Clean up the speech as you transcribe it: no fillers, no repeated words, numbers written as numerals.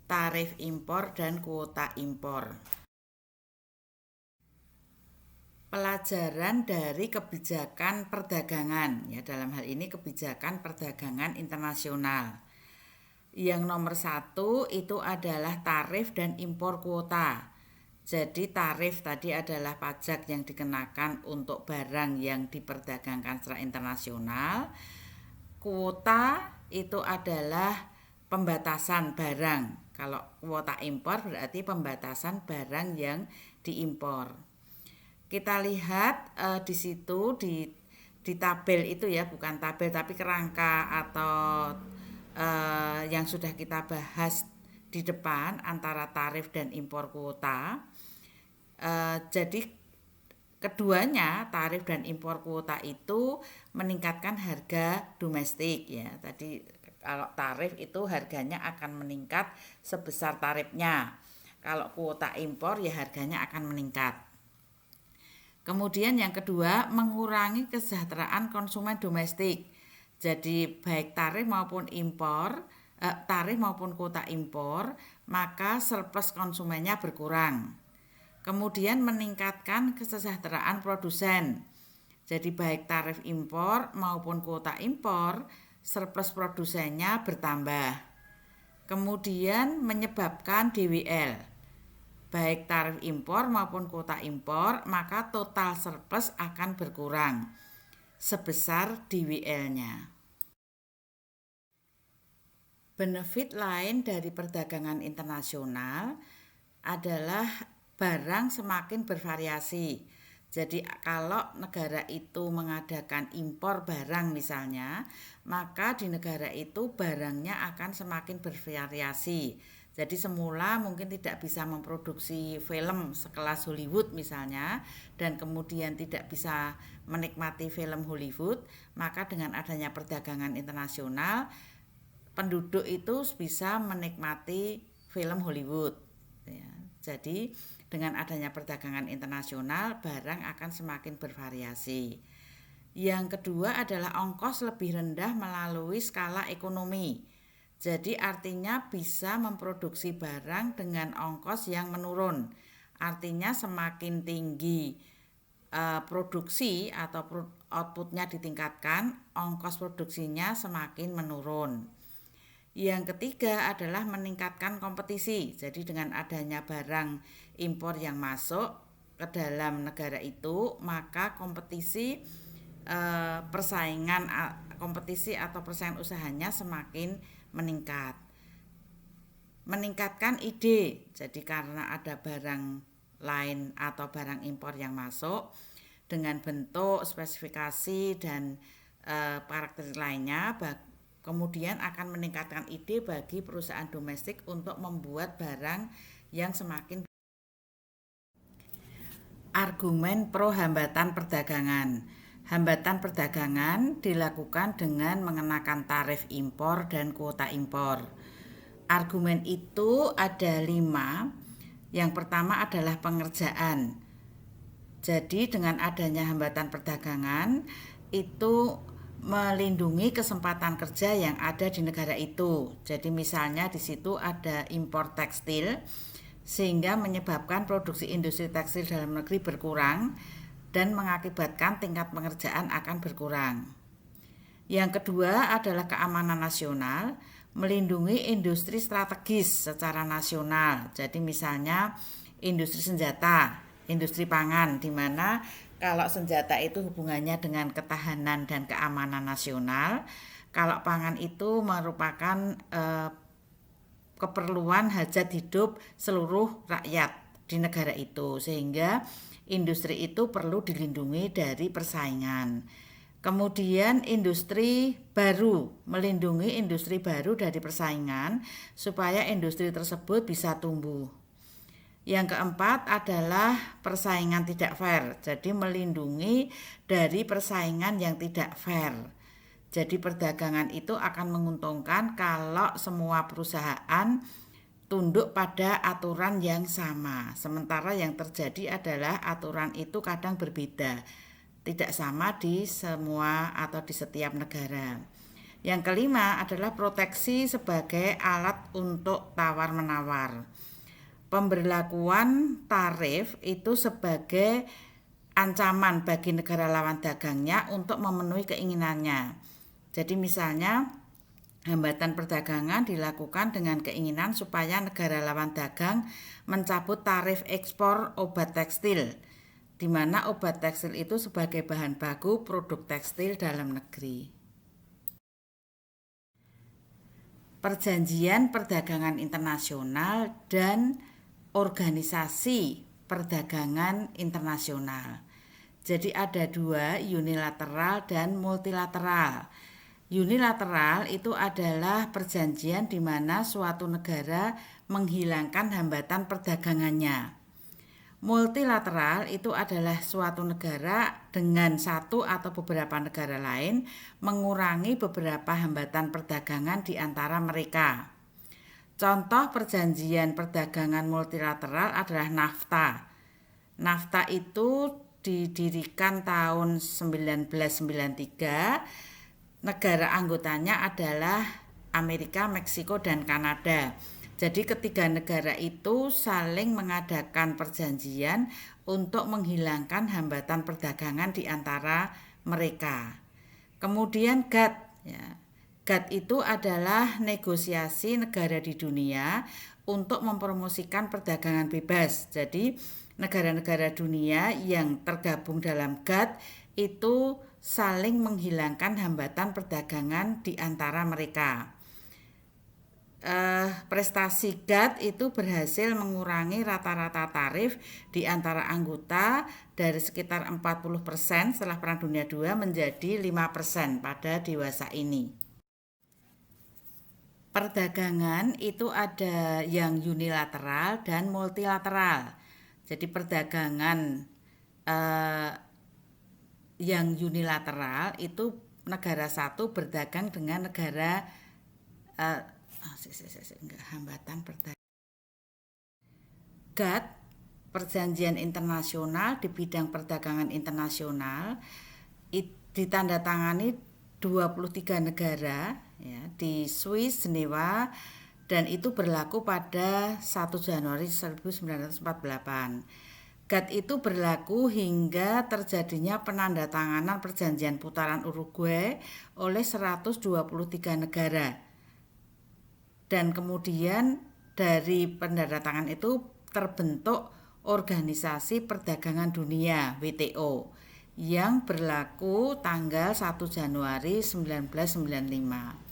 tarif impor dan kuota impor. Pelajaran dari kebijakan perdagangan, ya dalam hal ini kebijakan perdagangan internasional. Yang nomor 1 itu adalah tarif dan impor kuota. Jadi tarif tadi adalah pajak yang dikenakan untuk barang yang diperdagangkan secara internasional. Kuota itu adalah pembatasan barang. Kalau kuota impor berarti pembatasan barang yang diimpor. Kita lihat di situ di tabel itu ya, bukan tabel tapi kerangka atau yang sudah kita bahas di depan antara tarif dan impor kuota. Jadi keduanya, tarif dan impor kuota itu meningkatkan harga domestik ya. Tadi kalau tarif itu harganya akan meningkat sebesar tarifnya. Kalau kuota impor ya harganya akan meningkat. Kemudian yang kedua, mengurangi kesejahteraan konsumen domestik. Jadi baik tarif maupun kuota impor, maka surplus konsumennya berkurang. Kemudian meningkatkan kesejahteraan produsen. Jadi baik tarif impor maupun kuota impor, surplus produsennya bertambah. Kemudian menyebabkan DWL. Baik tarif impor maupun kuota impor, maka total surplus akan berkurang sebesar DWL-nya. Benefit lain dari perdagangan internasional adalah barang semakin bervariasi. Jadi kalau negara itu mengadakan impor barang misalnya, maka di negara itu barangnya akan semakin bervariasi. Jadi semula mungkin tidak bisa memproduksi film sekelas Hollywood misalnya, dan kemudian tidak bisa menikmati film Hollywood, maka dengan adanya perdagangan internasional, penduduk itu bisa menikmati film Hollywood. Ya, jadi dengan adanya perdagangan internasional, barang akan semakin bervariasi. Yang kedua adalah ongkos lebih rendah melalui skala ekonomi. Jadi artinya bisa memproduksi barang dengan ongkos yang menurun. Artinya semakin tinggi produksi atau outputnya ditingkatkan, ongkos produksinya semakin menurun. Yang ketiga adalah meningkatkan kompetisi. Jadi dengan adanya barang impor yang masuk ke dalam negara itu, maka kompetisi atau persaingan usahanya semakin meningkat. Meningkatkan ide. Jadi karena ada barang lain atau barang impor yang masuk dengan bentuk, spesifikasi dan karakteristik lainnya, kemudian akan meningkatkan ide bagi perusahaan domestik untuk membuat barang yang semakin. Argumen pro hambatan perdagangan. Hambatan perdagangan dilakukan dengan mengenakan tarif impor dan kuota impor. Argumen itu ada 5. Yang pertama adalah pengerjaan. Jadi dengan adanya hambatan perdagangan itu melindungi kesempatan kerja yang ada di negara itu. Jadi misalnya di situ ada impor tekstil, sehingga menyebabkan produksi industri tekstil dalam negeri berkurang dan mengakibatkan tingkat pengerjaan akan berkurang. Yang kedua adalah keamanan nasional, melindungi industri strategis secara nasional. Jadi misalnya industri senjata, industri pangan, di mana kalau senjata itu hubungannya dengan ketahanan dan keamanan nasional, kalau pangan itu merupakan keperluan hajat hidup seluruh rakyat di negara itu, sehingga industri itu perlu dilindungi dari persaingan. Kemudian industri baru, melindungi industri baru dari persaingan supaya industri tersebut bisa tumbuh. Yang keempat adalah persaingan tidak fair, jadi melindungi dari persaingan yang tidak fair. Jadi perdagangan itu akan menguntungkan kalau semua perusahaan tunduk pada aturan yang sama. Sementara yang terjadi adalah aturan itu kadang berbeda, tidak sama di semua atau di setiap negara. Yang kelima adalah proteksi sebagai alat untuk tawar-menawar. Pemberlakuan tarif itu sebagai ancaman bagi negara lawan dagangnya untuk memenuhi keinginannya. Jadi misalnya hambatan perdagangan dilakukan dengan keinginan supaya negara lawan dagang mencabut tarif ekspor obat tekstil, di mana obat tekstil itu sebagai bahan baku produk tekstil dalam negeri. Perjanjian perdagangan internasional dan organisasi perdagangan internasional. Jadi ada dua, unilateral dan multilateral. Unilateral itu adalah perjanjian di mana suatu negara menghilangkan hambatan perdagangannya. Multilateral itu adalah suatu negara dengan satu atau beberapa negara lain mengurangi beberapa hambatan perdagangan di antara mereka. Contoh perjanjian perdagangan multilateral adalah NAFTA. NAFTA itu didirikan tahun 1993. Negara anggotanya adalah Amerika, Meksiko, dan Kanada. Jadi ketiga negara itu saling mengadakan perjanjian untuk menghilangkan hambatan perdagangan di antara mereka. Kemudian GATT, ya. GATT itu adalah negosiasi negara di dunia untuk mempromosikan perdagangan bebas. Jadi negara-negara dunia yang tergabung dalam GATT itu saling menghilangkan hambatan perdagangan di antara mereka. Prestasi GATT itu berhasil mengurangi rata-rata tarif di antara anggota dari sekitar 40% setelah Perang Dunia II menjadi 5% pada dewasa ini. Perdagangan itu ada yang unilateral dan multilateral. Jadi perdagangan yang unilateral itu negara satu berdagang dengan negara hambatan perdagangan. GATT, perjanjian internasional di bidang perdagangan internasional, ditandatangani 23 negara ya, di Swiss, Jenewa, dan itu berlaku pada 1 Januari 1948. GATT itu berlaku hingga terjadinya penandatanganan perjanjian putaran Uruguay oleh 123 negara. Dan kemudian dari penandatangan itu terbentuk Organisasi Perdagangan Dunia WTO yang berlaku tanggal 1 Januari 1995.